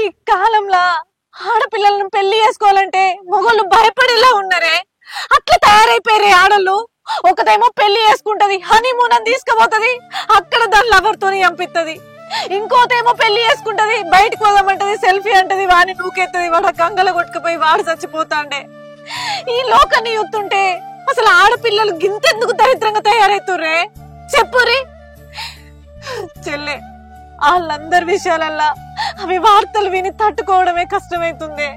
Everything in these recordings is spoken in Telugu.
ఈ కాలంలో ఆడపిల్లలను పెళ్లి చేసుకోవాలంటే మొగోళ్ళు భయపడేలా ఉన్నారే. అట్లా తయారైపోయారే ఆడళ్ళు. ఒకటేమో పెళ్లి చేసుకుంటది, హనీమూన్ అని తీసుకుపోతది, అక్కడ దాని లవర్తోని చంపిస్తుంది. ఇంకోతేమో పెళ్లి చేసుకుంటది, బయటకు పోదామంటది, సెల్ఫీ అంటది, వాడిని నూకెత్తది, వాడు కంగల కొట్టుకుపోయి వాడు చచ్చిపోతాండే. ఈ లోకాన్ని చూస్తుంటే అసలు ఆడపిల్లలు గింతెందుకు దరిద్రంగా తయారైతుర్రే చెప్పురి. చెల్లె, వాళ్ళందరి విషయాలల్లా అవి వార్తలు విని తట్టుకోవడమే కష్టమైతుంది.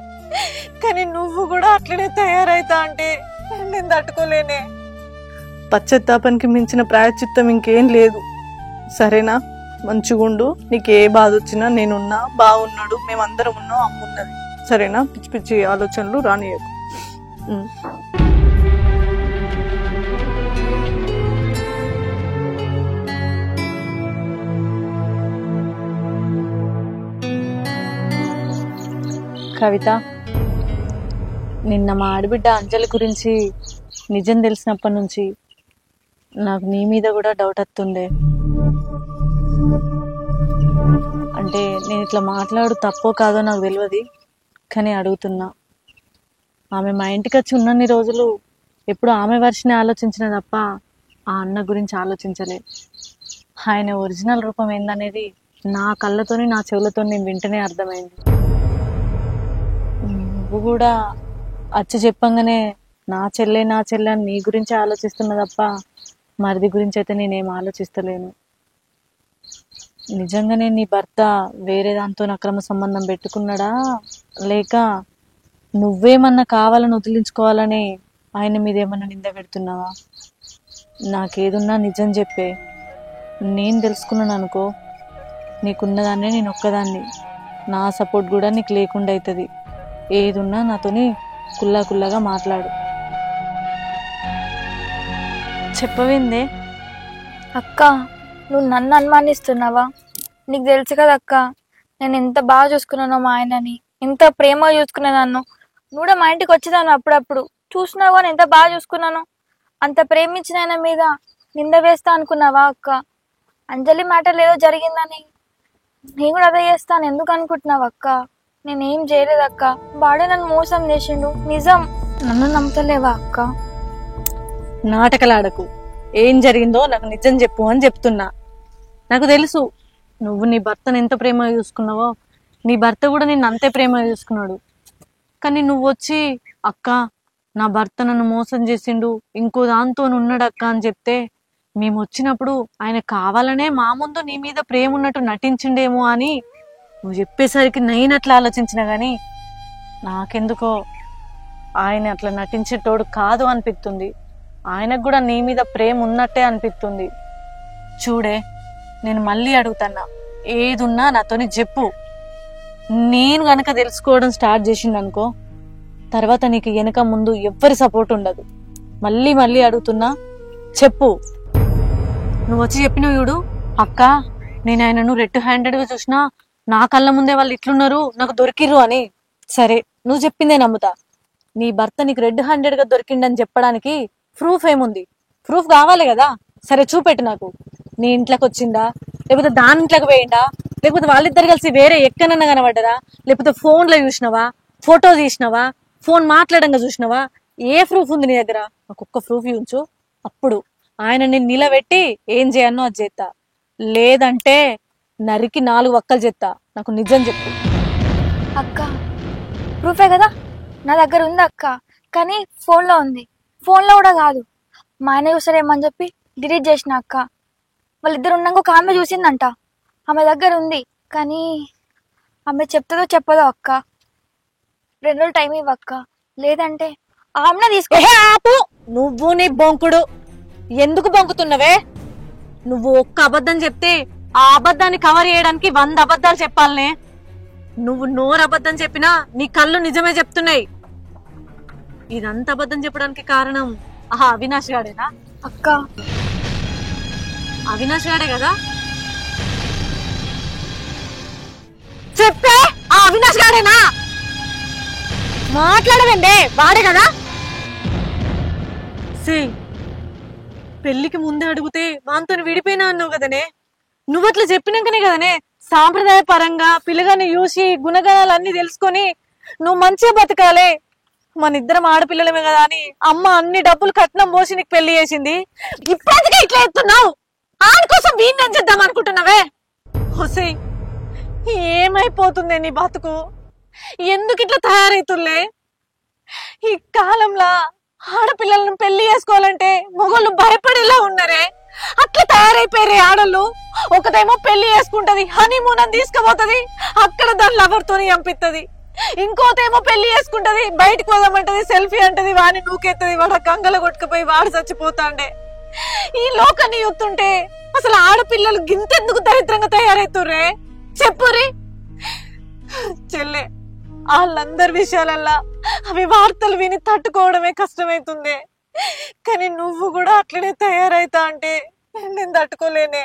కానీ నువ్వు కూడా అట్లనే తయారైతా అంటే నేను తట్టుకోలేనే. పశ్చాత్తాపానికి మించిన ప్రాయశ్చిత్తం ఇంకేం లేదు. సరేనా? మంచిగుండు. నీకు ఏ బాధ వచ్చినా నేనున్నా, బాగున్నాడు, మేమందరం ఉన్నాం, అమ్మున్నది. సరేనా? పిచ్చి పిచ్చి ఆలోచనలు రానియకు. కవిత, నిన్న మా ఆడబిడ్డ అంజలి గురించి నిజం తెలిసినప్పటి నుంచి నాకు నీ మీద కూడా డౌట్ వస్తుండే. అంటే నేను ఇట్లా మాట్లాడు తప్పో కాదో నాకు తెలియదు, కానీ అడుగుతున్నా. ఆమె మా ఇంటికి వచ్చి ఉన్నన్ని రోజులు ఎప్పుడు ఆమె వర్షనే ఆలోచించిన తప్ప ఆ అన్న గురించి ఆలోచించలే. ఆయన ఒరిజినల్ రూపం ఏందనేది నా కళ్ళతోని నా చెవులతో నేను వింటనే అర్థమైంది. నువ్వు కూడా వచ్చి చెప్పంగానే నా చెల్లె అని నీ గురించి ఆలోచిస్తున్నా తప్ప మరిది గురించి అయితే నేనేం ఆలోచిస్తలేను. నిజంగానే నీ భర్త వేరే దాంతో అక్రమ సంబంధం పెట్టుకున్నాడా, లేక నువ్వేమన్నా కావాలని వదిలించుకోవాలని ఆయన మీద ఏమన్నా నింద పెడుతున్నావా? నాకేదున్నా నిజం చెప్పే. నేను తెలుసుకున్నాను అనుకో, నీకున్నదాన్నే నేను ఒక్కదాన్ని. నా సపోర్ట్ కూడా నీకు లేకుండా అవుతుంది. ఏదున్నా నాతోని కుల్లాగా మాట్లాడు. చెప్పవేందే? అక్క, నువ్వు నన్ను అనుమానిస్తున్నావా? నీకు తెలుసు కదా అక్క, నేను ఎంత బాగా చూసుకున్నానో మా ఆయనని, ఎంత ప్రేమగా చూసుకున్నా నన్ను. నువ్వు కూడా మా ఇంటికి వచ్చేదాను అప్పుడప్పుడు, చూసినావా నేను ఎంత బాగా చూసుకున్నాను. అంత ప్రేమించిన ఆయన మీద నింద వేస్తా అనుకున్నావా అక్క? అంజలి మ్యాటర్ ఏదో జరిగిందని నేను కూడా అదే చేస్తాను ఎందుకు అనుకుంటున్నావు అక్క? నేనేం చేయలేదు అక్క, వాడే నన్ను మోసం చేసిండు. నిజం, నన్ను నమ్మతలేవా అక్క? నాటకలాడకు. ఏం జరిగిందో నాకు నిజం చెప్పు అని చెప్తున్నా. నాకు తెలుసు నువ్వు నీ భర్తను ఎంత ప్రేమగా చూసుకున్నావో, నీ భర్త కూడా నిన్ను అంతే ప్రేమగా చూసుకున్నాడు. కానీ నువ్వు వచ్చి అక్క నా భర్త నన్ను మోసం చేసిండు, ఇంకో దాంతో ఉన్నాడు అక్క అని చెప్తే, మేము వచ్చినప్పుడు ఆయన కావాలనే మా ముందు నీ మీద ప్రేమ ఉన్నట్టు నటించిండేమో అని నువ్వు చెప్పేసరికి నేను అట్లా ఆలోచించిన. కానీ నాకెందుకో ఆయన అట్లా నటించేటోడు కాదు అనిపిస్తుంది. ఆయనకు కూడా నీ మీద ప్రేమ ఉన్నట్టే అనిపిస్తుంది. చూడే, నేను మళ్ళీ అడుగుతున్నా, ఏదున్నా నాతోని చెప్పు. నేను గనక తెలుసుకోవడం స్టార్ట్ చేసిండనుకో, తర్వాత నీకు వెనక ముందు ఎవ్వరి సపోర్ట్ ఉండదు. మళ్ళీ అడుగుతున్నా, చెప్పు. నువ్వు వచ్చి చెప్పినవు చూడు, అక్క నేను ఆయనను రెడ్ హ్యాండెడ్గా చూసినా, నా కళ్ళ ముందే వాళ్ళు ఇట్లున్నారు, నాకు దొరికిర్రు అని. సరే, నువ్వు చెప్పిందే నమ్ముతా. నీ భర్త నీకు రెడ్ హ్యాండెడ్గా దొరికిండని చెప్పడానికి ప్రూఫ్ ఏముంది? ప్రూఫ్ కావాలి కదా. సరే చూపెట్టు నాకు. నీ ఇంట్లోకి వచ్చిందా, లేకపోతే దాని ఇంట్లోకి పోయిందా, లేకపోతే వాళ్ళిద్దరు కలిసి వేరే ఎక్కడన్నా కనబడ్డరా, లేకపోతే ఫోన్లో చూసినావా, ఫోటో తీసినావా, ఫోన్ మాట్లాడంగా చూసినావా? ఏ ప్రూఫ్ ఉంది నీ దగ్గర? నాకు ఒక్క ప్రూఫ్ చూపించు. అప్పుడు ఆయన నేను నిలబెట్టి ఏం చేయన్నో అది చేస్తా. లేదంటే నరికి 4 వక్కలు చేస్తా. నాకు నిజం చెప్పు. అక్క, ప్రూఫే కదా నా దగ్గర ఉంది అక్క, కానీ ఫోన్లో ఉంది. ఫోన్లో కూడా కాదు, మా ఆయన చూసారేమని చెప్పి డిలీట్ చేసిన అక్క. వాళ్ళిద్దరు ఉన్నాక ఒక ఆమె చూసిందంట, ఆమె దగ్గర ఉంది. కానీ ఆమె చెప్తుందో చెప్పదో అక్క. 2 రోజులు టైం ఇవ్వక్క, లేదంటే ఆమెనే తీసుకో. ఆపు. నువ్వు నీ బొంకుడు ఎందుకు బొంకుతున్నవే? నువ్వు ఒక్క అబద్ధం చెప్తే ఆ అబద్ధాన్ని కవర్ చేయడానికి 100 అబద్ధాలు చెప్పాలనే. నువ్వు నోరు అబద్ధం చెప్పినా నీ కళ్ళు నిజమే చెప్తున్నాయి. ఇదంతా అబద్ధం చెప్పడానికి కారణం అవినాష్ గాడేనా? అక్క, అవినాష్ గాడే కదా? చెప్పే, ఆ అవినాష్ గాడేనా? మాట్లాడదండి, వాడే కదా? పెళ్లికి ముందే అడిగితే వాంతో విడిపోయినా అన్నావు కదనే. నువ్వు అట్లా చెప్పినాకనే కదనే సాంప్రదాయ పరంగా పిల్లగాని చూసి గుణగణాలన్నీ తెలుసుకొని నువ్వు మంచిగా బతకాలే. మన ఇద్దరం ఆడపిల్లలమే కదా అని అమ్మ అన్ని డబ్బులు కట్నం పోసి నీకు పెళ్లి చేసింది. ఇప్పటికే ఇట్లా ఎత్తున్నావు, ఆడి కోసం వీడిని ఏం చేద్దాం అనుకుంటున్నావే? హొసే, ఏమైపోతుంది నీ బతుకు? ఎందుకు ఇట్లా తయారైతులే? ఈ కాలంలో ఆడపిల్లలను పెళ్లి చేసుకోవాలంటే మొగోళ్ళు భయపడేలా ఉన్నారే. అట్లా తయారైపోయారే ఆడోళ్ళు. ఒకటేమో పెళ్లి చేసుకుంటది, హనీమూన్ అని తీసుకుపోతది, అక్కడ దాని లవర్ తోని చంపిత్తది. ఇంకోతేమో పెళ్లి చేసుకుంటది, బయటకు పోదామంటది, సెల్ఫీ అంటది, వాడిని నూకెత్తది, వాడు కంగల కొట్టుకుపోయి వాడు చచ్చిపోతాండే. ఈ లోకాన్ని చూస్తుంటే అసలు ఆడపిల్లలు గింతెందుకు దరిద్రంగా తయారైతుర్రే చెప్పురి. చెల్లె, వాళ్ళందరి విషయాలల్లా అవి వార్తలు విని తట్టుకోవడమే కష్టమైతుంది. కానీ నువ్వు కూడా అట్లనే తయారైతా అంటే నేను తట్టుకోలేనే.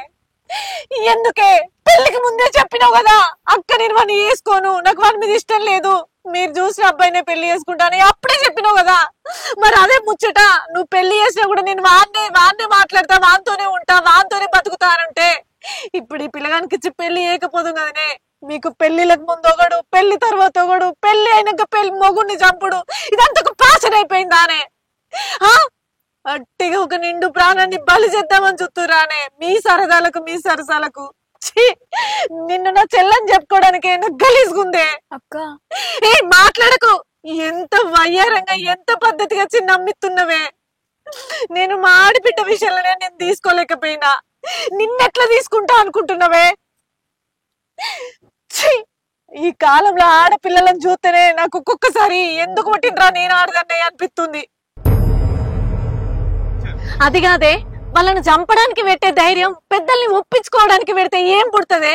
ఎందుకే పెళ్లికి ముందే చెప్పినావు కదా, అక్క నేను వాడిని చేసుకోను, నాకు వాడి మీద ఇష్టం లేదు, మీరు చూసిన అబ్బాయినే పెళ్లి చేసుకుంటాను అప్పుడే చెప్పినావు కదా. మరి అదే ముచ్చట నువ్వు పెళ్లి చేసినా కూడా నేను వాన్నే మాట్లాడతా, వాన్తోనే ఉంటా, వాన్తోనే బతుకుతానంటే ఇప్పుడు ఈ పిల్లగానికి ఇచ్చి పెళ్లి చేయకపోదు కదనే. మీకు పెళ్లిలకు ముందు ఒకడు, పెళ్లి తర్వాత ఒకడు, పెళ్లి అయినాక పెళ్లి మొగుడిని చంపుడు, ఇదంతా ఒక ఫ్యాషన్ అయిపోయిందానే. అట్టిగా ఒక నిండు ప్రాణాన్ని బలి చేద్దామని చూస్తురానే మీ సరదాలకు మీ సరసాలకు. నిన్ను నా చెల్లని చెప్పుకోవడానికి గలీజుగుందే. అక్క ఏ మాట్లాడకు, ఎంత వయ్యారంగా ఎంత పద్ధతిగా చిన్న నమ్మిస్తున్నవే. నేను మా ఆడిపిట్ట విషయంలోనే నేను తీసుకోలేకపోయినా, నిన్నెట్లా తీసుకుంటా అనుకుంటున్నవే? ఈ కాలంలో ఆడపిల్లలను చూస్తేనే నాకు ఒక్కొక్కసారి ఎందుకు పుట్టినరా నేను ఆడదన్నే అనిపిస్తుంది. అది కాదే, వాళ్ళని చంపడానికి పెట్టే ధైర్యం పెద్దల్ని ఒప్పించుకోవడానికి పెడితే ఏం పుడుతుంది?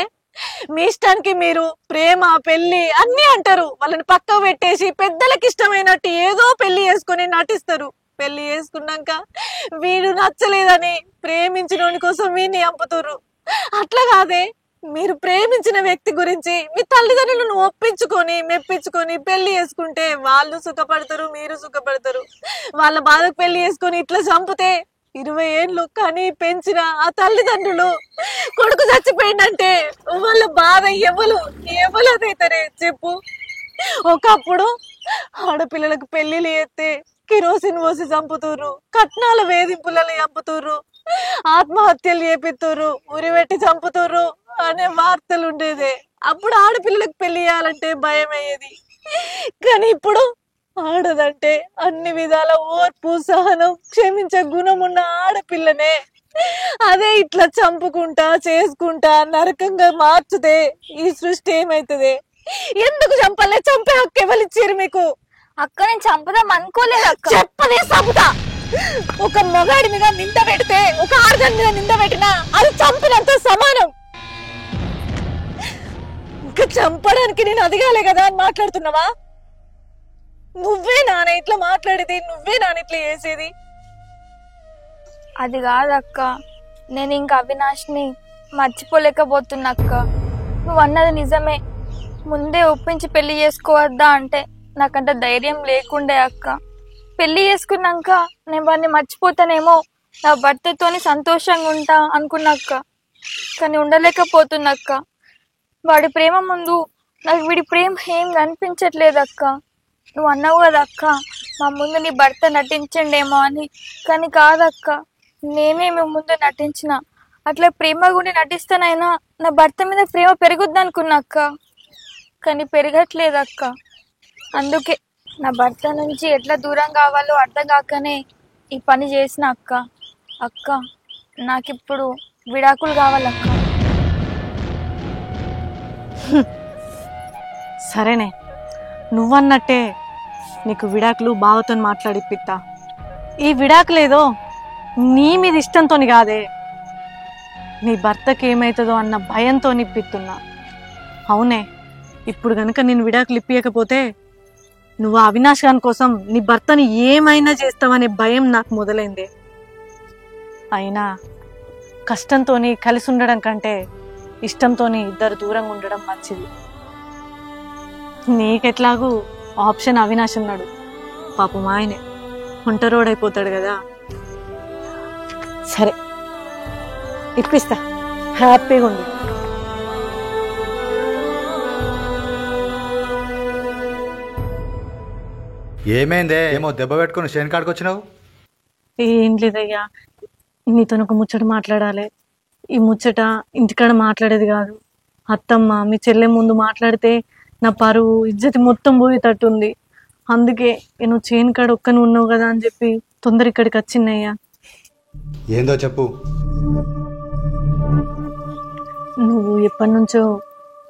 మీ ఇష్టానికి మీరు ప్రేమ పెళ్లి అన్ని అంటారు, వాళ్ళని పక్కకు పెట్టేసి పెద్దలకి ఇష్టమైనట్టు ఏదో పెళ్లి చేసుకుని నటిస్తారు. పెళ్లి చేసుకున్నాక వీడు నచ్చలేదని ప్రేమించిన కోసం వీడిని చంపుతారు. అట్లా కాదే, మీరు ప్రేమించిన వ్యక్తి గురించి మీ తల్లిదండ్రులను ఒప్పించుకొని మెప్పించుకొని పెళ్లి చేసుకుంటే వాళ్ళు సుఖపడతారు, మీరు సుఖపడతారు. వాళ్ళ బాధకు పెళ్లి చేసుకొని ఇట్లా చంపితే 20 ఏళ్ళు కానీ పెంచిన ఆ తల్లిదండ్రులు కొడుకు చచ్చిపోయిందంటే వాళ్ళ బాధ ఎవరైతారే చెప్పు. ఒకప్పుడు ఆడపిల్లలకు పెళ్లిళ్ళు చేస్తే కిరోసిన్ పోసి చంపుతుర్రు, కట్నాల వేధింపులను చంపుతుర్రు, ఆత్మహత్యలు చేపిస్తుర్రు, ఉరిపెట్టి చంపుతుర్రు అనే వార్తలు ఉండేదే. అప్పుడు ఆడపిల్లలకు పెళ్లి చేయాలంటే భయం అయ్యేది. కానీ ఇప్పుడు ఆడదంటే అన్ని విధాల ఓర్పు సహనం క్షమించే గుణం ఉన్న ఆడపిల్లనే అదే ఇట్లా చంపుకుంటా చేసుకుంటా నరకంగా మార్చుతే ఈ సృష్టి ఏమైతుంది? ఎందుకు చంపలే? చంపే హక్కు ఎవరిచ్చారు మీకు? అక్క నేను చంపుదాం అనుకోలేదు అక్క. చెప్పనే చంపుతా. ఒక మొగాడి మీద నింద పెడితే ఒక ఆడదాని మీద నింద పెట్టినా అది చంపినంత సమానం. ఇంకా చంపడానికి నేను అదిగాలే కదా అని మాట్లాడుతున్నావా? నువ్వే నాన్న ఇట్లా మాట్లాడేది, నువ్వే నాన్న ఇట్లా చేసేది. అది కాదక్క, నేను ఇంక అవినాష్ని మర్చిపోలేకపోతున్నా అక్క. నువ్వు అన్నది నిజమే, ముందే ఒప్పించి పెళ్లి చేసుకోవద్దా అంటే నాకంత ధైర్యం లేకుండే అక్క. పెళ్లి చేసుకున్నాక నేను వాడిని మర్చిపోతానేమో, నా భర్తతోని సంతోషంగా ఉంటా అనుకున్నాక్క. కానీ ఉండలేకపోతున్నాక్క. వాడి ప్రేమ ముందు నాకు వీడి ప్రేమ ఏం కనిపించట్లేదు అక్క. నువ్వు అన్నావు కదా అక్క, మా ముందు నీ భర్త నటించండేమో అని, కానీ కాదక్క, నేనే మీ ముందు నటించిన. అట్లా ప్రేమ గుండి నటిస్తానైనా నా భర్త మీద ప్రేమ పెరుగుద్ది అనుకున్నా అక్క, కానీ పెరగట్లేదక్క. అందుకే నా భర్త నుంచి ఎట్లా దూరం కావాలో అర్థం కాకనే ఈ పని చేసిన అక్క. అక్క నాకిప్పుడు విడాకులు కావాలక్క. సరేనే, నువ్వన్నట్టే నీకు విడాకులు బావతో మాట్లాడిపిత్తా. ఈ విడాకులేదో నీ మీద ఇష్టంతో కాదే, నీ భర్తకి ఏమవుతుందో అన్న భయంతో ఇప్పిస్తున్నా. అవునే, ఇప్పుడు గనుక నేను విడాకులు ఇప్పియకపోతే నువ్వు అవినాష్ గాని కోసం నీ భర్తని ఏమైనా చేస్తావనే భయం నాకు మొదలైంది. అయినా కష్టంతో కలిసి ఉండడం కంటే ఇష్టంతో ఇద్దరు దూరంగా ఉండడం మంచిది. నీకెట్లాగూ ఆప్షన్ అవినాష్ ఉన్నాడు, పాపం ఆయనే ఒంటరోడైపోతాడు కదా. సరే ఇప్పిస్తా, హ్యాపీగా ఉండు. ఏమైందే? ఏమో దెబ్బ పెట్టుకుని షేన్ కాడికి వచ్చినావు? ఏం లేదయ్యా, నీతో ఒక ముచ్చట మాట్లాడాలి. ఈ ముచ్చట ఇంటికాడ మాట్లాడేది కాదు. అత్తమ్మ మీ చెల్లె ముందు మాట్లాడితే నా పరువు ఇజ్జతి మొత్తం పోయేటట్టుంది. అందుకే నేను చేను కాడ ఒక్కని ఉన్నావు కదా అని చెప్పి తొందర ఇక్కడికి వచ్చిందయ్యా. ఏందో చెప్పు. నువ్వు ఎప్పటి నుంచో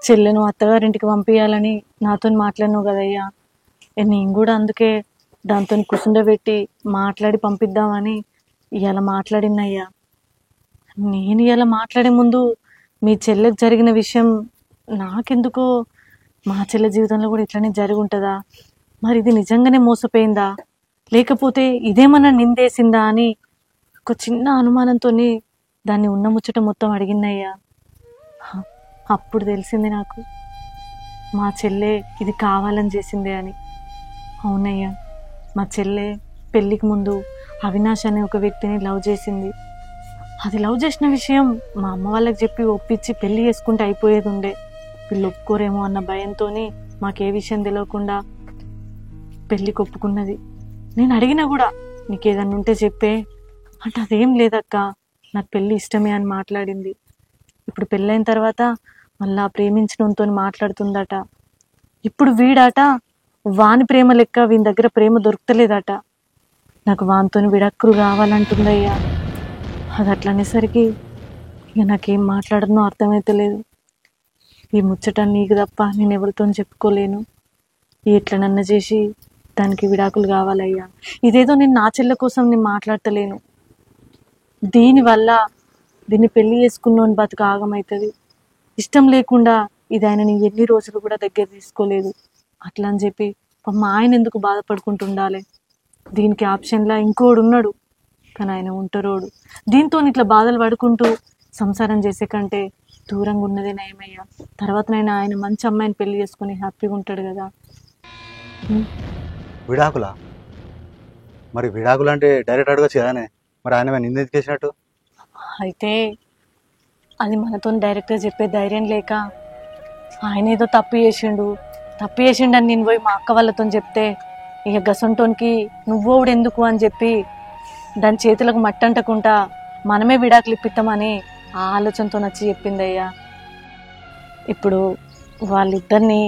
చెల్లెను అత్తగారింటికి పంపించాలని నాతో మాట్లాడినావు కదయ్యా. నేను కూడా అందుకే దాంతో కూర్చుండబెట్టి మాట్లాడి పంపిద్దామని ఇవాళ మాట్లాడినయ్యా. నేను ఇలా మాట్లాడే ముందు మీ చెల్లెకి జరిగిన విషయం నాకెందుకో మా చెల్లె జీవితంలో కూడా ఇట్లనే జరిగి ఉంటుందా, మరి ఇది నిజంగానే మోసపోయిందా, లేకపోతే ఇదేమన్నా నిందేసిందా అని ఒక చిన్న అనుమానంతో దాన్ని ఉన్న ముచ్చట మొత్తం అడిగినయ్యా. అప్పుడు తెలిసింది నాకు మా చెల్లె ఇది కావాలని చేసిందే అని. అవునయ్యా, మా చెల్లె పెళ్ళికి ముందు అవినాష్ అనే ఒక వ్యక్తిని లవ్ చేసింది. అది లవ్ చేసిన విషయం మా అమ్మ వాళ్ళకి చెప్పి ఒప్పించి పెళ్లి చేసుకుంటే అయిపోయేది ఉండే. వీళ్ళు ఒప్పుకోరేమో అన్న భయంతో మాకే విషయం తెలియకుండా పెళ్ళికి ఒప్పుకున్నది. నేను అడిగినా కూడా నీకేదన్నా ఉంటే చెప్పే అంటే అదేం లేదక్క, నాకు పెళ్ళి ఇష్టమే అని మాట్లాడింది. ఇప్పుడు పెళ్ళైన తర్వాత మళ్ళా ప్రేమించడంతో మాట్లాడుతుందట. ఇప్పుడు వీడాట వాని ప్రేమ లెక్క వీని దగ్గర ప్రేమ దొరుకుతలేదట. నాకు వానితో విడాకులు కావాలంటుందయ్యా. అది అట్లా అనేసరికి ఇక నాకేం మాట్లాడనో అర్థమైతలేదు. ఈ ముచ్చట నీకు తప్ప నేను ఎవరితో చెప్పుకోలేను. ఎట్లనన్నా చేసి దానికి విడాకులు కావాలయ్యా. ఇదేదో నేను నా చెల్లె కోసం నేను మాట్లాడతలేను. దీనివల్ల దీన్ని పెళ్లి చేసుకున్నోని బతుకు ఆగమవుతుంది. ఇష్టం లేకుండా ఇది ఆయన నీ ఎన్ని రోజులు కూడా దగ్గర తీసుకోలేదు. అట్లా అని చెప్పి మా ఆయన ఎందుకు బాధపడుకుంటుండాలి. దీనికి ఆప్షన్లా ఇంకోడు ఉన్నాడు, కానీ ఆయన ఉంటారోడు. దీంతో ఇట్లా బాధలు పడుకుంటూ సంసారం చేసే కంటే దూరంగా ఉన్నదే నయమయ్యా. తర్వాత నేను ఆయన మంచి అమ్మాయిని పెళ్లి చేసుకుని హ్యాపీగా ఉంటాడు కదా. విడాకులా? మరి విడాకులు అంటే డైరెక్ట్ అడగచ్చు కదానే, మరి ఆయన నింద ఎందుకు చేసినట్టు? అయితే అది మనతో డైరెక్ట్గా చెప్పే ధైర్యం లేక ఆయన ఏదో తప్పు చేసిండు అని నేను పోయి మా అక్క వాళ్ళతో చెప్తే ఇక గసంటోనికి నువ్వోడు ఎందుకు అని చెప్పి దాని చేతులకు మట్టంటకుండా మనమే విడాకులు ఇప్పిస్తామని ఆ ఆలోచనతో నచ్చి చెప్పిందయ్యా. ఇప్పుడు వాళ్ళిద్దరిని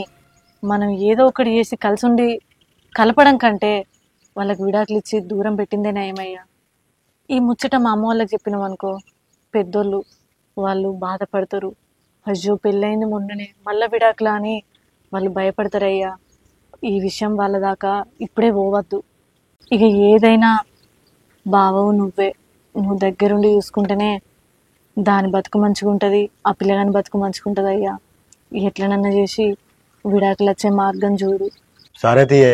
మనం ఏదో ఒకటి చేసి కలిసి ఉండి కలపడం కంటే వాళ్ళకి విడాకులు ఇచ్చి దూరం పెట్టిందే నయమయ్యా. ఈ ముచ్చట మా అమ్మ వాళ్ళకి చెప్పినాం అనుకో, పెద్దోళ్ళు వాళ్ళు బాధపడతారు. అయ్యో పెళ్ళయింది మొన్ననే మళ్ళా విడాకులా అని వాళ్ళు భయపడతారయ్యా. ఈ విషయం వాళ్ళ దాకా ఇప్పుడే పోవద్దు. ఇక ఏదైనా బావవు నువ్వు దగ్గరుండి చూసుకుంటేనే దాని బతుకు మంచిగా ఉంటుంది, ఆ పిల్లగాని బతుకు మంచిగా ఉంటుంది అయ్యా. ఎట్లనన్నా చేసి విడాకులు వచ్చే మార్గం చూడు. సరే తీయే,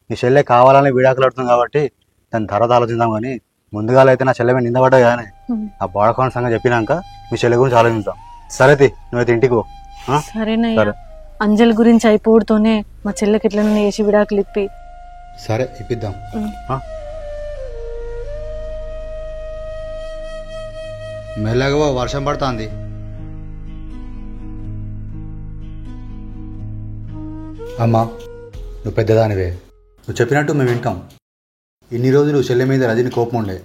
నీ చెల్లె కావాలని విడాకులు అడుతుంది కాబట్టి దాని తర్వాత ఆలోచిద్దాం. కానీ ముందుగా అయితే నా చెల్లె మీద నిందపడ్డా కానీ ఆ బాడకోన సంగతి చెప్పినాక మీ చెల్లె గురించి ఆలోచిద్దాం. సరే తీ, నువ్వైతే ఇంటికి పో. సరేనయ్యా, అంజలి గురించి అయిపోవడంతోనే మా చెల్లెకి ఎట్లనన్నా చేసి విడాకులు ఇప్పి. సరే ఇప్పిద్దాం. మెల్లగా వర్షం పడుతుంది. అమ్మా నువ్వు పెద్దదానివే, నువ్వు చెప్పినట్టు మేము వింటాం. ఇన్ని రోజులు చెల్లె మీద రజని కోపం ఉండే,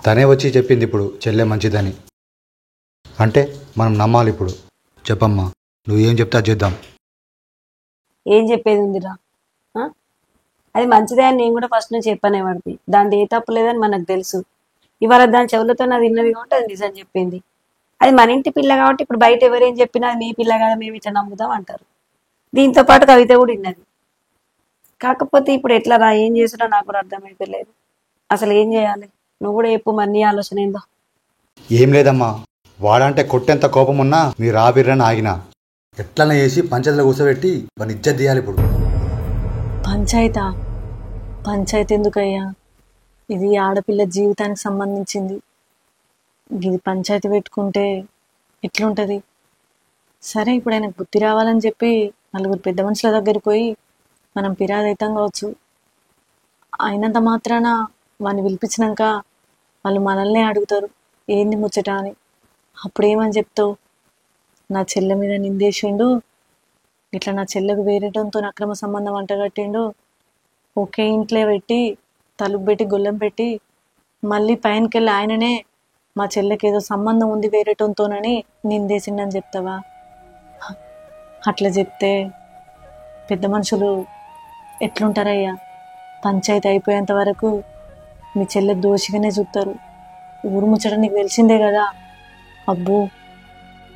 తనే వచ్చి చెప్పింది ఇప్పుడు చెల్లె మంచిదని. అంటే మనం నమ్మాలి. ఇప్పుడు చెప్పమ్మా, నువ్వు ఏం చెప్తా చేద్దాం. ఏం చెప్పేది ఉందిరా, అది మంచిదే అని నేను కూడా ఫస్ట్ నుంచి చెప్పనే పడుతుంది. దాని ఏ తప్పు లేదని మనకు తెలుసు. ఇవాళ దాని చెవులతో నాది విన్నది కాబట్టి అది నిజం చెప్పింది. అది మన ఇంటి పిల్ల కాబట్టి ఇప్పుడు బయట ఎవరేం చెప్పినా మీ పిల్ల కదా మేము ఇట్లా నమ్ముదాం అంటారు. దీంతో పాటు కవిత కూడా విన్నది. కాకపోతే ఇప్పుడు ఎట్లా రా, ఏం చేసినా నాకు కూడా అర్థమైపోలేదు. అసలు ఏం చేయాలి, నువ్వు కూడా చెప్పు మరి నీ ఆలోచన ఏందో. ఏం లేదమ్మా, వాడంటే కొట్టేంత కోపం ఉన్నా మీరు ఆవిర్రని ఆగినా ఎట్లన్నా చేసి పంచాయతీలో కూర్చోబెట్టి వాడిని ఇజ్జత్ తీయాలి. ఇప్పుడు పంచాయతీ ఎందుకయ్యా, ఇది ఆడపిల్ల జీవితానికి సంబంధించింది. ఇది పంచాయతీ పెట్టుకుంటే ఎట్లుంటుంది? సరే ఇప్పుడు ఆయనకు బుద్ధి రావాలని చెప్పి నలుగురు పెద్ద మనుషుల దగ్గరికి పోయి మనం ఫిర్యాదు అవుతాం కావచ్చు. అయినంత మాత్రాన వాడిని పిలిపించినాక వాళ్ళు మనల్నే అడుగుతారు ఏంది ముచ్చట అని. అప్పుడేమని చెప్తావు? నా చెల్లె మీద నిందేసిండు, ఇట్లా నా చెల్లెకు వేరేటంతో అక్రమ సంబంధం అంటగట్టిండు, ఒకే ఇంట్లో పెట్టి తలుపు పెట్టి గొల్లెం పెట్టి మళ్ళీ పైనకెళ్ళి ఆయననే మా చెల్లెకి ఏదో సంబంధం ఉంది వేరేటోతోనని నిందేసిండని చెప్తావా? అట్లా చెప్తే పెద్ద మనుషులు ఎట్లుంటారయ్యా? పంచాయతీ అయిపోయేంత వరకు మీ చెల్లె దోషిగానే చూస్తారు. ఊరు ముచ్చట నీకు తెలిసిందే కదా. అబ్బో,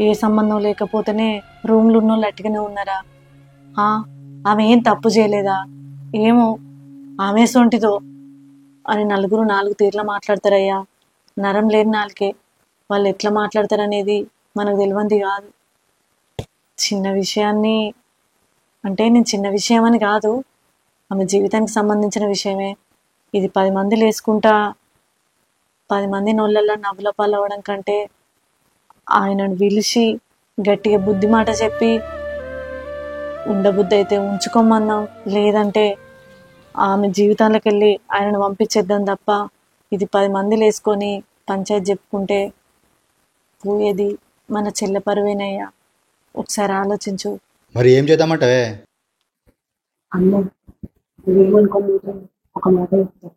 ఏ సంబంధం లేకపోతేనే రూమ్లు ఉన్న వాళ్ళు అట్టుగానే ఉన్నారా? ఆమె ఏం తప్పు చేయలేదా? ఏమో ఆమె సొంటిదో అని నలుగురు నాలుగు తీర్లా మాట్లాడతారయ్యా. నరం లేని నాలుకే వాళ్ళు ఎట్లా మాట్లాడతారనేది మనకు తెలియంది కాదు. చిన్న విషయాన్ని అంటే నేను చిన్న విషయం అని కాదు, ఆమె జీవితానికి సంబంధించిన విషయమే. ఇది 10 మంది లేసుకుంటా 10 మంది నోళ్ళల్లో నవ్వుల పాలు అవ్వడం కంటే ఆయనను పిలిచి గట్టిగా బుద్ధి మాట చెప్పి ఉండబుద్ధి అయితే ఉంచుకోమన్నాం, లేదంటే ఆమె జీవితంలోకి వెళ్ళి ఆయనను పంపించేద్దాం తప్ప ఇది 10 మంది లేసుకొని పంచాయతీ చెప్పుకుంటే పోయేది మన చెల్లె పరువేనయ్యా. ఒకసారి ఆలోచించు. మరి ఏం చేద్దామంటావే? అమ్మ నువ్వేమనుకోలేదు, ఒక మాట చెప్తా.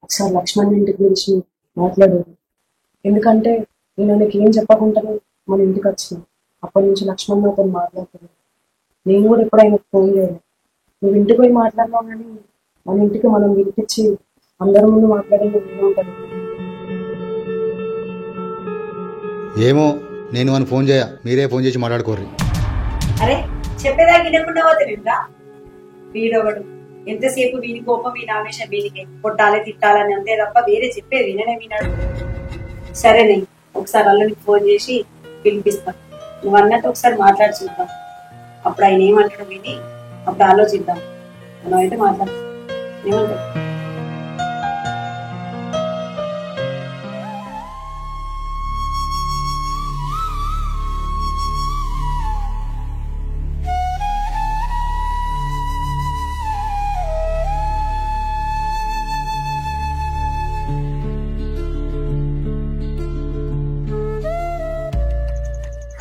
ఒకసారి లక్ష్మణ్ ఇంటికి పిలిచి మాట్లాడేది. ఎందుకంటే నేను ఆయనకి ఏం చెప్పకుండానే మన ఇంటికి వచ్చిన అప్పటి నుంచి లక్ష్మణ్ నాతో మాట్లాడుతున్నాను. నేను కూడా ఎప్పుడైనా ఫోన్ చేయను. నువ్వు ఇంటికి పోయి మాట్లాడినావు కానీ మన ఇంటికి మనం వినిపించి అందరి ముందు మాట్లాడేది ఉంటుంది. ఏమో నేను అని ఫోన్ చేయ, మీరే ఫోన్ చేసి మాట్లాడుకోర్రి. అరే చెప్పేదాకా వినకుండా పోతాడురా వీడొకడు. ఎంతసేపు వీని కోపం వీని ఆవేశం వీనికి కొట్టాలి తిట్టాలని అంతే తప్ప వేరే చెప్పేది విననే వినాడు. సరేనే, ఒకసారి అల్లుడికి ఫోన్ చేసి పిలిపిస్తా. నువ్వు అన్నట్టు ఒకసారి మాట్లాడి చూద్దాం. అప్పుడు ఆయన ఏమంటాడు విని అప్పుడు ఆలోచిద్దాం. మనం అయితే మాట్లాడతాం. ఏమంటాడు?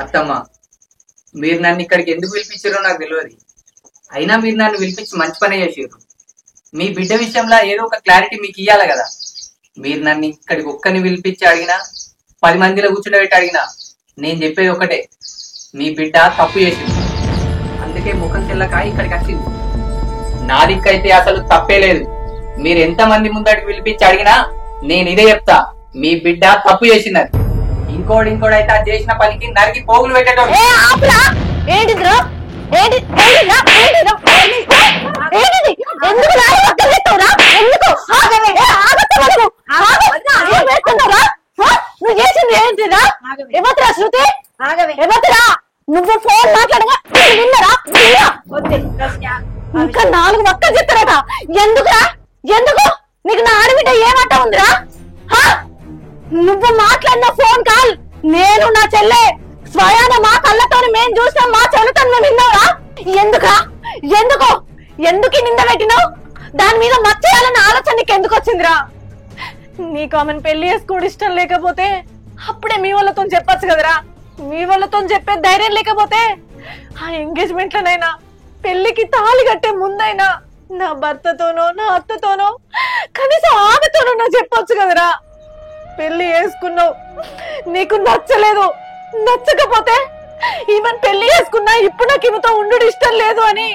అత్తమ్మ, మీరు నన్ను ఇక్కడికి ఎందుకు పిలిపించారో నాకు తెలియదు. అయినా మీరు నన్ను పిలిపించి మంచి పని చేసారు. మీ బిడ్డ విషయంలో ఏదో ఒక క్లారిటీ మీకు ఇవ్వాలి కదా. మీరు నన్ను ఇక్కడికి ఒక్కని పిలిపించి అడిగినా 10 మందిలో కూర్చుండబెట్టి అడిగినా నేను చెప్పేది ఒకటే, మీ బిడ్డ తప్పు చేసింది, అందుకే ముఖం చెల్లక ఇక్కడికి వచ్చింది. నా దిక్కైతే అసలు తప్పే లేదు. మీరు ఎంత మంది ముందడికి పిలిపించి అడిగినా నేను ఇదే చెప్తా, మీ బిడ్డ తప్పు చేసిందని. ఇంకోటి అయితే అది చేసిన పనికి నరికి పోగులు పెట్టేటోడు. నువ్వు ఫోన్ మాట్లాడగా ఇంకా 4 మొక్కలు చెప్తారట. ఎందుకురా? ఎందుకు నీకు నా ఆడబిడ్డ ఏమాట ఉందిరా? నువ్వు మాట్లాడిన ఫోన్ కాల్ నేను నా చెల్లె స్వయాన మా కళ్ళతో మేము చూసాం, మా చెల్లెతో మేము విన్నావురా? ఎందుకురా? ఎందుకు నింద పెట్టినావు? దాని మీద మర్చేయాలన్న ఆలోచన నీకు ఎందుకు వచ్చిందిరా? నీకు ఆమెను పెళ్లి చేసుకోవడం ఇష్టం లేకపోతే అప్పుడే మీ వాళ్ళతో చెప్పచ్చు కదరా. మీ వాళ్ళతో చెప్పే ధైర్యం లేకపోతే ఆ ఎంగేజ్మెంట్ లోనైనా పెళ్లికి తాళి కట్టే ముందైనా నా భర్తతోనో నా అత్తతోనో కనీసం ఆమెతోనో నా చెప్పొచ్చు కదరా. పెళ్లి చేసుకున్నావు, నీకు నచ్చలేదు, నచ్చకపోతే ఈమెను పెళ్లి చేసుకున్నా ఇప్పుడు నాకు ఈమెతో ఉండు ఇష్టం లేదు అని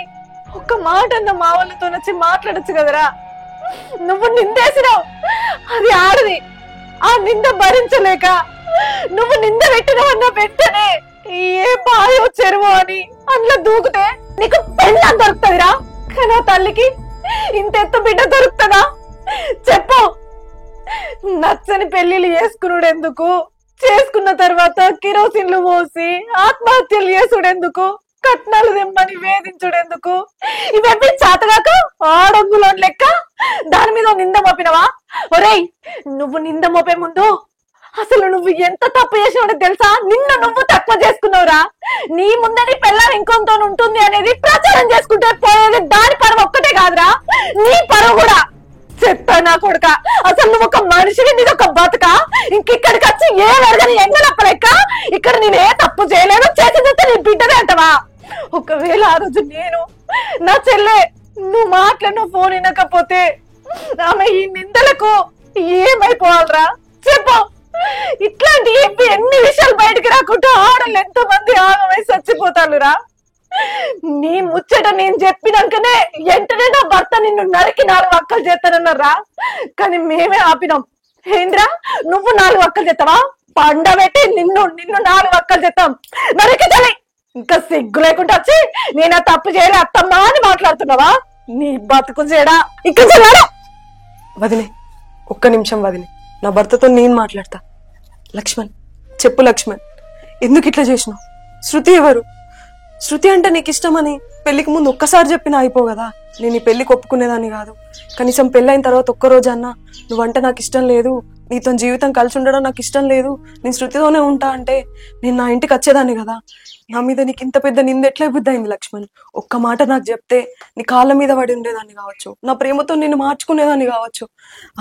ఒక్క మాట అన్న మా వాళ్ళతో వచ్చి మాట్లాడచ్చు కదరా. నువ్వు నిందేసినావు, అది ఆడది. ఆ నింద భరించలేక నువ్వు నింద పెట్టినవన్న వెంటనే ఏ బాయో చెరువు అని అందులో దూకితే నీకు పెళ్ళ దొరుకుతుందిరా. కానీ తల్లికి ఇంత ఎత్తు బిడ్డ దొరుకుతుందా చెప్పు? నచ్చని పెళ్లిళ్ళు చేసుకున్నాడెందుకు? చేసుకున్న తర్వాత కిరోసిన్లు పోసి ఆత్మహత్యలు చేసుడెందుకు? కట్నాలు తెమ్మని వేధించుడెందుకు? ఇవన్నీ చేతగాక ఆడొంగులో లెక్క దాని మీద నింద మోపినవా? ఒరేయ్, నువ్వు నింద మోపే ముందు అసలు నువ్వు ఎంత తప్పు చేసినావో తెలుసా? నిన్ను నువ్వు తక్కువ చేసుకున్నావురా. నీ ముందే నీ పిల్లలు ఇంకొంతో ఉంటుంది అనేది ప్రచారం చేసుకుంటే పోయేది దాని పరువు ఒక్కటే కాదురా, నీ పరువు కూడా. చెప్తా నా కొడుక, అసలు నువ్వు ఒక మనిషిని, నీది ఒక బతుక. ఇంకిక్కడికి వచ్చి ఏ వరగని ఎంగలప్పలేక ఇక్కడ నేను ఏ తప్పు చేయలేను, చేసిందంటే నీ బిడ్డనే అంటవా? ఒకవేళ ఆ రోజు నేను నా చెల్లె నువ్వు నువ్వు మాటలను ఫోన్ వినకపోతే ఆమె ఈ నిందలకు ఏమైపోవాలరా చెప్పు. ఇట్లాంటి ఎన్ని విషయాలు బయటకు రాకుండా ఆడలు ఎంతమంది ఆగమై చచ్చిపోతారురా. నీ ముచ్చట నేను చెప్పినాకనే వెంటనే నా భర్త నిన్ను నరికి 4 అక్కలు చేస్తానన్నారా, కానీ మేమే ఆపినాం. ఏంద్రా నువ్వు 4 అక్కలు చేస్తావా? పండబెట్టి నిన్ను 4 అక్కలు చేస్తాం నరికి తల్లి. ఇంకా సిగ్గు లేకుండా వచ్చి నేను తప్పు చేయలే అత్తమ్మా అని మాట్లాడుతున్నావా? నీ బతుకు చేయడా ఇక్కడ చేయడా? వదిలే, ఒక్క నిమిషం వదిలే, నా భర్తతో నేను మాట్లాడతా. లక్ష్మణ్ చెప్పు లక్ష్మణ్, ఎందుకు ఇట్లా చేసినావు? శృతి ఎవరు? శృతి అంటే నీకు ఇష్టమని పెళ్లికి ముందు ఒక్కసారి చెప్పినా అయిపో కదా. నేను ఈ పెళ్లికి ఒప్పుకునేదాన్ని కాదు. కనీసం పెళ్ళైన తర్వాత ఒక్కరోజు అన్నా నువ్వంటే నాకు ఇష్టం లేదు, నీతో జీవితం కలిసి ఉండడం నాకు ఇష్టం లేదు, నేను శృతితోనే ఉంటా అంటే నేను నా ఇంటికి వచ్చేదాన్ని కదా. నా మీద నీకు ఇంత పెద్ద నింద ఎట్లా బుద్ధి అయింది లక్ష్మణ్? ఒక్క మాట నాకు చెప్తే నీ కాళ్ళ మీద పడి ఉండేదాన్ని కావచ్చు, నా ప్రేమతో నిన్ను మార్చుకునేదాన్ని కావచ్చు.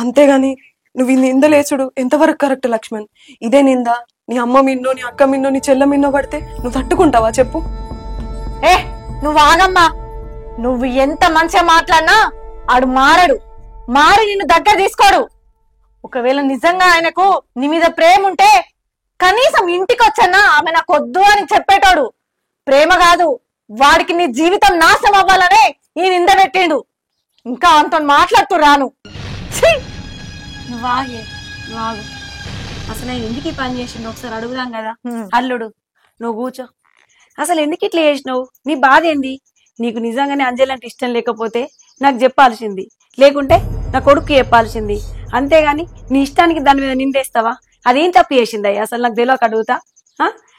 అంతేగాని నువ్వు ఈ నిందలేసుడు ఎంతవరకు కరెక్ట్ లక్ష్మణ్? ఇదే నింద నీ అమ్మ మిన్నో, నీ అక్క మిన్నో, నీ చెల్ల మిన్నో పడితే నువ్వు తట్టుకుంటావా చెప్పు? నువ్వు ఆగమ్మా. నువ్వు ఎంత మంచిగా మాట్లాడినా ఆడు మారి నిన్ను దగ్గర తీసుకోడు. ఒకవేళ నిజంగా ఆయనకు నీ మీద ప్రేమ ఉంటే కనీసం ఇంటికి వచ్చన్నా ఆమె నాకు వద్దు అని చెప్పేటోడు. ప్రేమ కాదు, వాడికి నీ జీవితం నాశనం అవ్వాలనే ఈ నింద పెట్టిండు. ఇంకా అంత మాట్లాడుతూ రాను. నువ్వు ఆగు. అసలు ఆయన ఎందుకు ఈ పని చేసిండు ఒకసారి అడుగుదాం కదా. అల్లుడు నువ్వు కూర్చో. అసలు ఎందుకు ఇట్లా చేసినావు? నీ బాధ ఏంది? నీకు నిజంగానే అంజలి అంటే ఇష్టం లేకపోతే నాకు చెప్పాల్సింది, లేకుంటే నా కొడుకు చెప్పాల్సింది. అంతేగాని నీ ఇష్టానికి దాని మీద నిందేస్తావా? అదేం తప్పు చేసింది అసలు నాకు తెలియక అడుగుతా.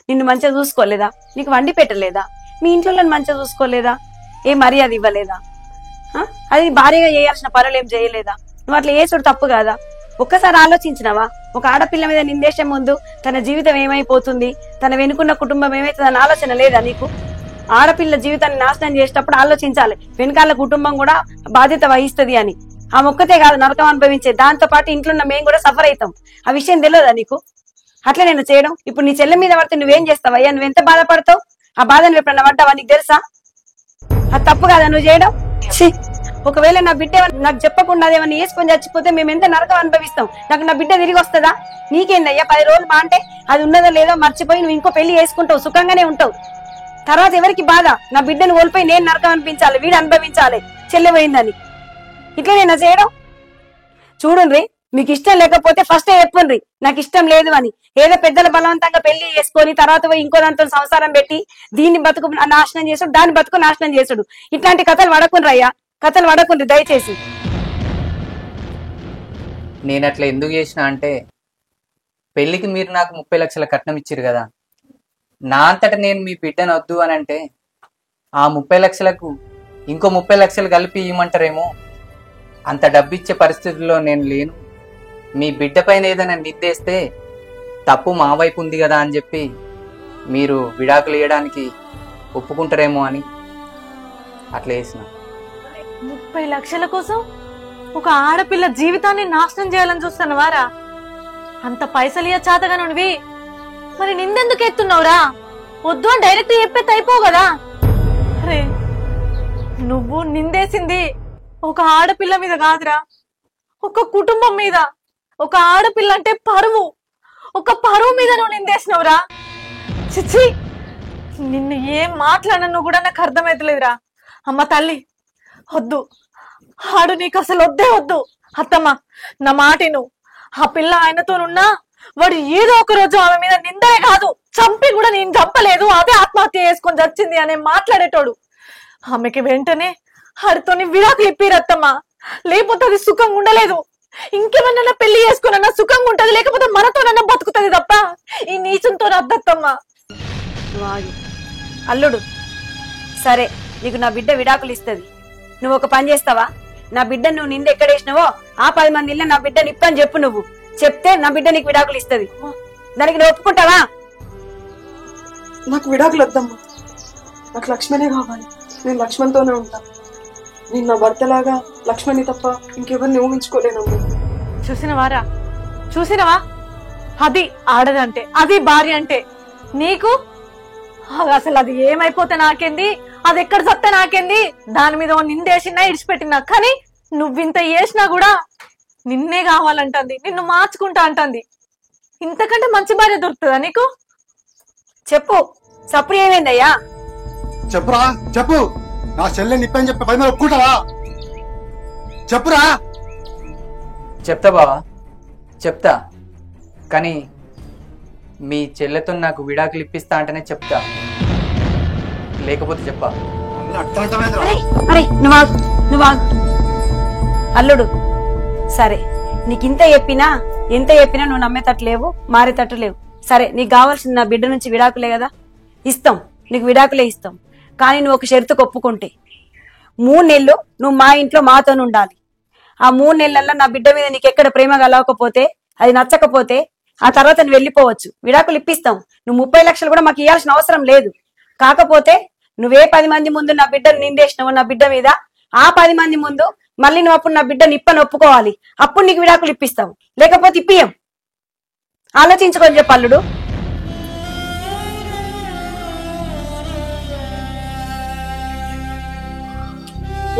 నిన్ను మంచిగా చూసుకోలేదా? నీకు వండి పెట్టలేదా? మీ ఇంట్లో మంచిగా చూసుకోలేదా? ఏ మర్యాద ఇవ్వలేదా? అది భార్యగా చేయాల్సిన పనులు ఏం చేయలేదా? నువ్వు అట్లా చేసుడు తప్పు కాదా? ఒక్కసారి ఆలోచించినావా? ఒక ఆడపిల్ల మీద నిందేశం ముందు తన జీవితం ఏమైపోతుంది, తన వెనుకున్న కుటుంబం ఏమైతుందని ఆలోచన లేదా నీకు? ఆడపిల్ల జీవితాన్ని నాశనం చేసేటప్పుడు ఆలోచించాలి, వెనకాల కుటుంబం కూడా బాధ్యత వహిస్తుంది అని. ఆ మొక్కతే కాదు నరకం అనుభవించే, దాంతో పాటు ఇంట్లో ఉన్న మేము కూడా సఫర్ అవుతాం. ఆ విషయం తెలియదా నీకు? అట్లా నేను చేయడం. ఇప్పుడు నీ చెల్లె మీద పడితే నువ్వేం చేస్తావయ్యా? నువ్వెంత బాధపడతావు? ఆ బాధ నువ్వు ఎప్పుడన్నా పడ్డావా? నీకు తెలుసా? అది తప్పు కాదా నువ్వు చేయడం? ఒకవేళ నా బిడ్డ నాకు చెప్పకుండా అదేమన్నా వేసుకొని చచ్చిపోతే మేము ఎంత నరకం అనుభవిస్తాం. నాకు నా బిడ్డ తిరిగి వస్తుందా? నీకేందయ్యా 10 రోజులు బా అంటే అది ఉన్నదో లేదో మర్చిపోయి నువ్వు ఇంకో పెళ్లి చేసుకుంటావు, సుఖంగానే ఉంటావు. తర్వాత ఎవరికి బాధ? నా బిడ్డను కోల్పోయి నేను నరకం అనిపించాలి, వీడు అనుభవించాలి చెల్లెపోయిందని. ఇట్లా నేను చేయడం. చూడండి, మీకు ఇష్టం లేకపోతే ఫస్ట్ చెప్పుండ్రి నాకు ఇష్టం లేదు అని. ఏదో పెద్దల బలవంతంగా పెళ్లి చేసుకొని తర్వాత పోయి ఇంకో దాంతో సంసారం పెట్టి దీన్ని బతుకు నాశనం చేసుడు, దాన్ని బతుకు నాశనం చేసుడు. ఇట్లాంటి కథలు పడకుండ్రి అయ్యా, కథలు పడకుండ్రి దయచేసి. నేను అట్లా ఎందుకు చేసిన అంటే, పెళ్లికి మీరు నాకు 30 లక్షల కట్నం ఇచ్చారు కదా, నా అంతటా నేను మీ బిడ్డను వద్దు అని అంటే ఆ 30 లక్షలకు ఇంకో 30 లక్షలు కలిపి ఇవ్వమంటారేమో. అంత డబ్బు ఇచ్చే పరిస్థితుల్లో నేను లేను. మీ బిడ్డ పైన ఏదైనా నిందేస్తే తప్పు మా వైపు ఉంది కదా అని చెప్పి మీరు విడాకులు ఇవ్వడానికి ఒప్పుకుంటారేమో అని అట్లా చేసిన. 30 లక్షల కోసం ఒక ఆడపిల్ల జీవితాన్ని నాశనం చేయాలని చూస్తాను వారా? అంత పైసలు ఇయ్య చాతగా నువ్వి మరి నిందెందుకు ఎత్తున్నావురా? వద్దు అని డైరెక్ట్ చెప్పేది అయిపో కదా. అరే నువ్వు నిందేసింది ఒక ఆడపిల్ల మీద కాదురా, ఒక కుటుంబం మీద. ఒక ఆడపిల్ల అంటే పరువు, ఒక పరువు మీద నువ్వు నిందేసినవురా. చిచ్చి, నిన్ను ఏం మాట్లాడను కూడా నాకు అర్థమైతలేదురా. అమ్మ తల్లి వద్దు, ఆడు నీకు అసలు వద్దే వద్దు. అత్తమ్మ నా మాటిను. ఆ పిల్ల ఆయనతోనున్నా వాడు ఏదో ఒక రోజు ఆమె మీద నిందనే కాదు చంపి కూడా నేను చంపలేదు, అదే ఆత్మహత్య చేసుకొని చచ్చింది అనే మాట్లాడేటోడు. ఆమెకి వెంటనే ఆడితోని విడాకులు ఇప్పిరత్తమ్మా, లేకపోతే అది సుఖంగా ఉండలేదు. ఇంకేమన్నా పెళ్లి చేసుకున్నా సుఖంగా ఉంటది, లేకపోతే మనతోనన్నా బతుకుతుంది తప్ప ఈ నీచంతో అద్దత్తమ్మా. అల్లుడు సరే, నీకు నా బిడ్డ విడాకులు ఇస్తుంది. నువ్వు ఒక పని చేస్తావా? నా బిడ్డ నువ్వు నింద ఎక్కడేసినావో ఆ 10 మంది ఇళ్ళ నా బిడ్డ నిప్పని చెప్పు. నువ్వు చెప్తే నా బిడ్డ నీకు విడాకులు ఇస్తుంది. దానికి నువ్వు ఒప్పుకుంటావా? నాకు విడాకులు వద్దమ్మా, నాకు లక్ష్మణే కావాలి. నేను లక్ష్మణ్తోనే ఉంటా. నేను నా భర్తలాగా లక్ష్మణ్ని తప్ప ఇంకెవరిని ఊహించుకోలేనమ్మా. చూసినవారా, చూసినవా? అది ఆడదంటే, అది భార్య అంటే. నీకు అసలు అది ఏమైపోతే నాకేంది, అది ఎక్కడ సత్తే నాకేంది, దాని మీద నిందేసినా ఇడిచిపెట్టినా, కానీ నువ్వింత చేసినా కూడా నిన్నే కావాలంటుంది, నిన్ను మార్చుకుంటా అంటుంది. ఇంతకంటే మంచి భార్య దొరుకుతుందా నీకు? చెప్పు సప్పుడు ఏమైందయ్యా? చెప్పురా చెప్పు. నా చెల్లె నిప్పని చెప్పి 10 మంది ఒప్పుకుంటావా? చెప్పురా. చెప్తా బావా, చెప్తా. కానీ మీ చెల్లెతో నాకు విడాకులు ఇప్పిస్తా అంటేనే చెప్తా, లేకపోతే చెప్పా. అరే నువ్వు అల్లుడు, సరే నీకు ఎంత చెప్పినా నువ్వు నమ్మేటట్టు లేవు, మారేటట్టు లేవు. సరే నీకు కావాల్సింది నా బిడ్డ నుంచి విడాకులే కదా, ఇస్తాం, నీకు విడాకులే ఇస్తాం. కానీ నువ్వు ఒక షరతుకు ఒప్పుకుంటే 3 నెలలు నువ్వు మా ఇంట్లో మాతో ఉండాలి. ఆ 3 నెలల్లో నా బిడ్డ మీద నీకు ఎక్కడ ప్రేమ కలవకపోతే, అది నచ్చకపోతే ఆ తర్వాత నువ్వు వెళ్ళిపోవచ్చు, విడాకులు ఇప్పిస్తాం. నువ్వు 30 లక్షలు కూడా మాకు ఇవ్వాల్సిన అవసరం లేదు. కాకపోతే నువ్వే 10 మంది ముందు నా బిడ్డను నిందేసినావు నా బిడ్డ మీద, ఆ 10 మంది ముందు మళ్ళీ నువ్వు అప్పుడు నా బిడ్డ నిప్పని ఒప్పుకోవాలి. అప్పుడు నీకు విడాకులు ఇప్పిస్తాం, లేకపోతే ఇప్పియం. ఆలోచించుకొని చెప్పు అల్లుడు.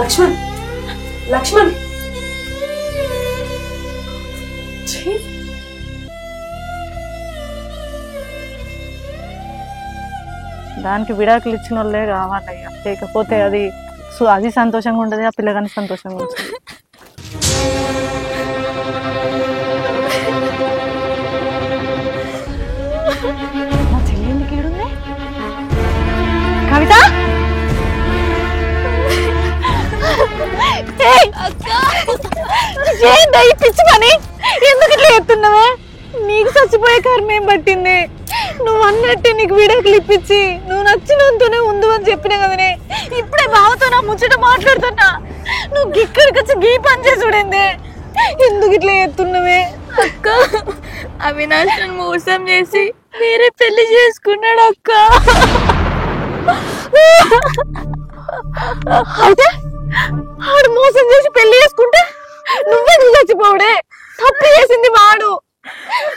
లక్ష్మణ్ లక్ష్మణ్ దానికి విడాకులు ఇచ్చిన వాళ్ళే కావాలయ్యా, లేకపోతే అది సంతోషంగా ఉంటుంది, ఆ పిల్లగాని సంతోషంగా ఉంటుంది. మా చెల్లి ఎందుకు ఈడుంది? కవిత, ఏంటా ఈ పిచ్చి పని? ఎందుకు ఇట్లా చెప్తున్నావే? నీకు చచ్చిపోయే కర్మేం పట్టింది? నువ్వు అన్నట్టే నీకు విడాకులు ఇప్పించి నువ్వు నచ్చినంతోనే ఉండు అని చెప్పినా కదనే. ఇప్పుడే బావతో నా ముచ్చట మాట్లాడుతున్నా, నువ్వు ఇక్కడికి వచ్చి గీ పని చేసి చూడండి. ఎందుకు ఇట్లా చేస్తున్నావే? అక్క, అవినాష్ నన్ను మోసం చేసి వేరే పెళ్లి చేసుకున్నాడు అక్క. అయితే ఆడు మోసం చేసి పెళ్లి చేసుకుంటే నువ్వెందుకు చచ్చిపోవడే? తప్పు చేసింది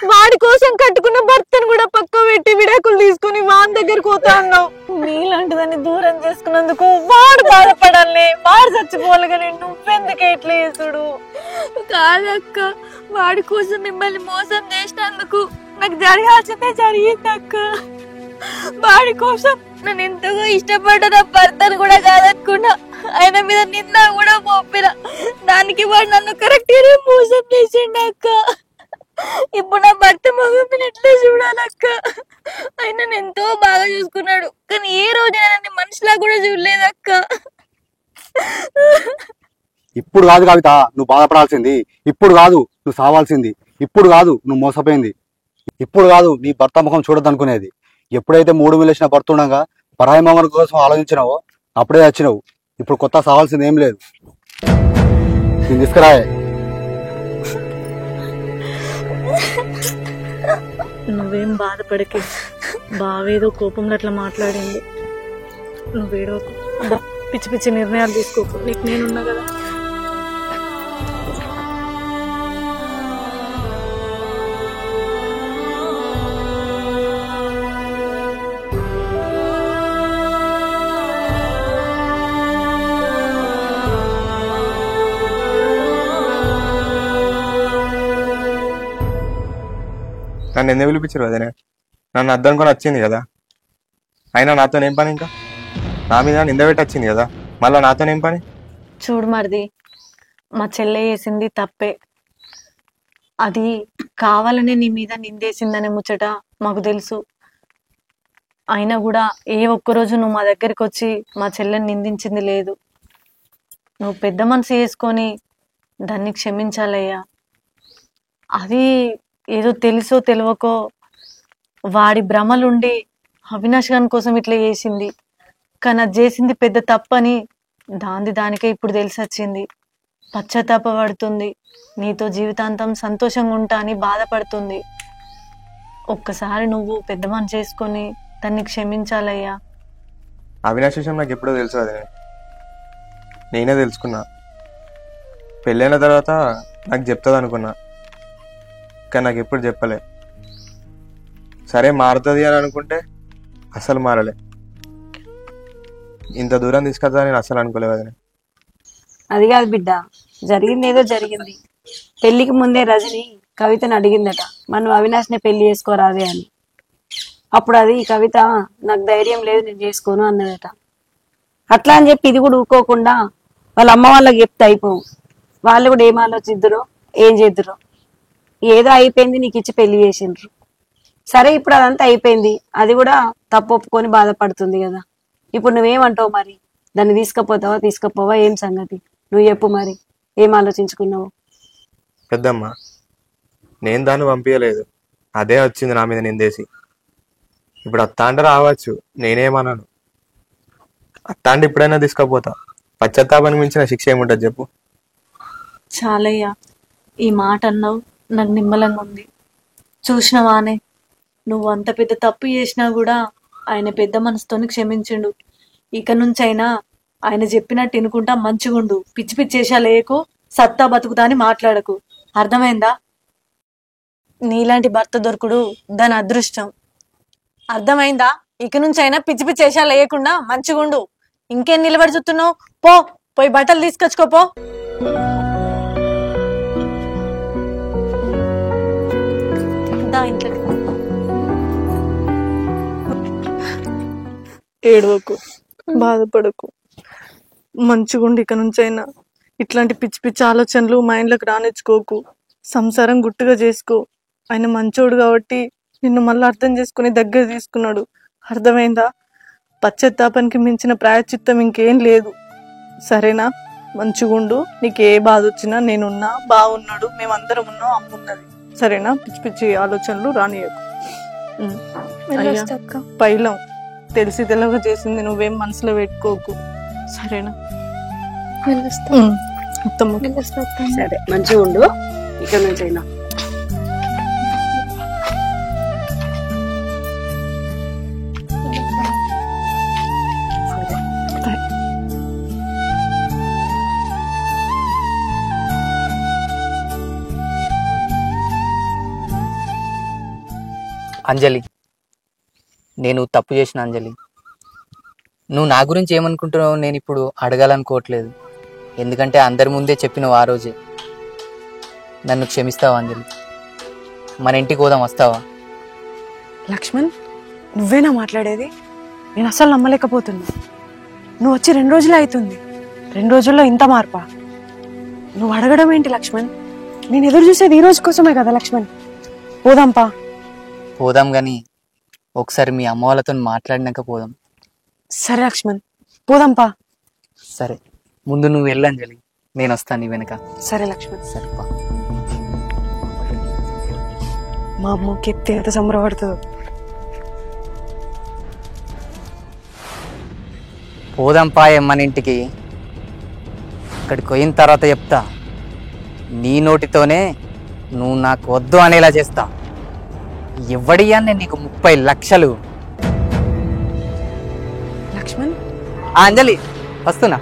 వాడి కోసం కట్టుకున్న భర్తను కూడా పక్క పెట్టి విడాకులు తీసుకుని వాని దగ్గరకు పోతా అన్నావు. నీలాంటిదాన్ని దూరం చేసుకున్నందుకు వాడు బాధపడాలి, వాడు చచ్చిపోవాలి, కానీ నువ్వెందుకే ఇట్లా చేసుడు? కాదక్క, వాడి కోసం మిమ్మల్ని మోసం చేసినందుకు నాకు జరగాల్సిందే జరిగింది అక్క. వాడి కోసం నన్ను ఎంతగా ఇష్టపడ్డ నా భర్తను కూడా కాదనుకున్నా, ఆయన మీద నిన్న కూడా మోపిన, దానికి వాడు నన్ను కరెక్ట్ గానే మోసం చేసిండు అక్క. ఇప్పుడు నా భర్త మగపిని ఎట్లా చూడాలక్క? ఆయన నన్ను ఎంతో బాగా చూసుకున్నాడు, కానీ ఏ రోజు నన్ను మనిషిలా కూడా చూడలేదక్క. ఇప్పుడు కాదు కవిత నువ్వు బాధపడాల్సింది, ఇప్పుడు కాదు నువ్వు సావాల్సింది, ఇప్పుడు కాదు నువ్వు మోసపోయింది, ఇప్పుడు కాదు నీ భర్త ముఖం చూడద్దనుకునేది. ఎప్పుడైతే 3 మిలిసిన భర్త ఉండగా పరాయి మామల కోసం ఆలోచించినావో అప్పుడే వచ్చినావు. ఇప్పుడు కొత్త సావాల్సింది ఏం లేదు. నేను తీసుకురాయే. నువ్వేం బాధపడకే, బావేదో కోపంలో అట్లా మాట్లాడింది. నువ్వేడో పిచ్చి పిచ్చి నిర్ణయాలు తీసుకోకు, నీకు నేనున్నా కదా. నన్ను ఎందుకు పిలిపించారు అదేనే? నన్ను అద్దనుకొని వచ్చింది కదా, అయినా నాతోనేం పని? ఇంకా నా మీద నిందబెట్టి వచ్చింది కదా, మళ్ళీ నాతోనేం పని? చూడు మరిది, మా చెల్లె చేసింది తప్పే, అది కావాలనే నీ మీద నిందేసిందనే ముచ్చట మాకు తెలుసు. అయినా కూడా ఏ ఒక్కరోజు నువ్వు మా దగ్గరికి వచ్చి మా చెల్లెని నిందించింది లేదు. నువ్వు పెద్ద మనసు చేసుకొని దాన్ని క్షమించాలయ్యా. అది ఏదో తెలుసో తెలియకో వాడి భ్రమలుండి అవినాష్ గారి కోసం ఇట్లా చేసింది, కానీ అది చేసింది పెద్ద తప్పని దానికే ఇప్పుడు తెలిసి వచ్చింది. పశ్చాత్తాపడుతుంది, నీతో జీవితాంతం సంతోషంగా ఉంటా అని బాధపడుతుంది. ఒక్కసారి నువ్వు పెద్ద మనసు చేసుకొని దాన్ని క్షమించాలయ్యా. అవినాష్ విషయం నాకు ఎప్పుడో తెలుసు, అదే నేనే తెలుసుకున్నా. పెళ్ళైన తర్వాత నాకు చెప్తుంది అనుకున్నా, కానీ నాకు ఎప్పుడు చెప్పలే. సరే మారుతుంది అని అనుకుంటే అసలు మారలే. ఇంత దూరం తీసుకొస్తా నేను అస్సలు అనుకోలేదు వదిన. అది కాదు బిడ్డ, జరిగింది ఏదో జరిగింది. పెళ్లికి ముందే రజని కవితను అడిగిందట, మనం అవినాష్ని పెళ్లి చేసుకోరాదే అని. అప్పుడు అది కవిత నాకు ధైర్యం లేదు నేను చేసుకోను అన్నదట. అట్లా అని చెప్పి ఇది కూడా ఊకోకుండా వాళ్ళ అమ్మ వాళ్ళకి చెప్తే అయిపోవు. వాళ్ళు కూడా ఏం ఆలోచిద్దురో ఏం చేద్దురో. ఏదో అయిపోయింది, నీకు ఇచ్చి పెళ్లి చేసిండ్రు. సరే ఇప్పుడు అదంతా అయిపోయింది, అది కూడా తప్పు ఒప్పుకొని బాధపడుతుంది కదా. ఇప్పుడు నువ్వేమంటావు మరి? దాన్ని తీసుకపోవా ఏం సంగతి? నువ్వు చెప్పు మరి, ఏం ఆలోచించుకున్నావు? పెద్దమ్మ, నేను దాన్ని పంపించలేదు, అదే వచ్చింది నా మీద నిందేసి. ఇప్పుడు అత్తాండ రావచ్చు, నేనేమన్నాను. అత్తాండ ఇప్పుడైనా తీసుకపోతా. పశ్చాత్తాపానికి మించిన శిక్ష ఏముంటది చెప్పు? చాలయ్యా, ఈ మాట అన్నావు, నాకు నిమ్మలంగా ఉంది. చూసినవానే, నువ్వు అంత పెద్ద తప్పు చేసినా కూడా ఆయన పెద్ద మనసుతోని క్షమించిండు. ఇక నుంచైనా ఆయన చెప్పినట్టు వినుకుంటా మంచిగుండు. పిచ్చి పిచ్చేసా లేకు, సత్తా బతుకుతా అని మాట్లాడకు. అర్థమైందా? నీలాంటి భర్త దొరకుడు దాని అదృష్టం. అర్థమైందా? ఇక నుంచైనా పిచ్చి పిచ్చేసా లేకుండా మంచిగుండు. ఇంకేం నిలబడి చూస్తున్నావు? పోయి బట్టలు తీసుకొచ్చుకోపో. ఇంట్లోకి ఏడవకు, బాధపడకు, మంచిగుండి ఇక నుంచైనా ఇట్లాంటి పిచ్చి పిచ్చి ఆలోచనలు మైండ్లోకి రానిచ్చుకోకు. సంసారం గుట్టుగా చేసుకో. ఆయన మంచోడు కాబట్టి నిన్ను మళ్ళీ అర్థం చేసుకుని దగ్గర తీసుకున్నాడు. అర్థమైందా? పశ్చాత్తాపానికి మించిన ప్రాయశ్చిత్తం ఇంకేం లేదు. సరేనా? మంచిగుండు. నీకు ఏ బాధ వచ్చినా నేనున్నా, బాగున్నాడు, మేమందరం ఉన్నాం, అమ్మున్నది. సరేనా? పిచ్చి పిచ్చి ఆలోచనలు రానియకు. పైలం తెలిసి తెలవక చేసింది, నువ్వేం మనసులో పెట్టుకోకు. సరేనా? సరే, మంచిగా ఉండు ఇక్కడ నుంచైనా. అంజలి, నేను తప్పు చేసిన అంజలి. నువ్వు నా గురించి ఏమనుకుంటున్నావు నేను ఇప్పుడు అడగాలనుకోవట్లేదు. ఎందుకంటే అందరి ముందే చెప్పినావు ఆ రోజే. నన్ను క్షమిస్తావా అంజలి? మన ఇంటికి పోదాం, వస్తావా? లక్ష్మణ్, నువ్వేనా మాట్లాడేది? నేను అసలు నమ్మలేకపోతున్నా. నువ్వు వచ్చి 2 రోజులే అవుతుంది. 2 రోజుల్లో ఇంత మార్పా? నువ్వు అడగడం ఏంటి లక్ష్మణ్? నేను ఎదురు చూసేది ఈ రోజు కోసమే కదా లక్ష్మణ్. పోదాంపా. పోదాం కానీ ఒకసారి మీ అమ్మ వాళ్ళతో మాట్లాడినాక పోదాం. సరే లక్ష్మణ్, పోదాంపా. సరే, ముందు నువ్వు వెళ్ళు అంజలి, నేను వస్తాను నీ వెనక. సరే లక్ష్మణ్. సరే పా. మా అమ్మకి ఎత్తే ఎంత సంబరపడుతుందో. పోదాం పా మన ఇంటికి. అక్కడికి పోయిన తర్వాత చెప్తా, నీ నోటితోనే నువ్వు నాకు వద్దు అనేలా చేస్తా. ఎవడియా నేను నీకు 30 లక్షలు. లక్ష్మణ్, అంజలి వస్తున్నా.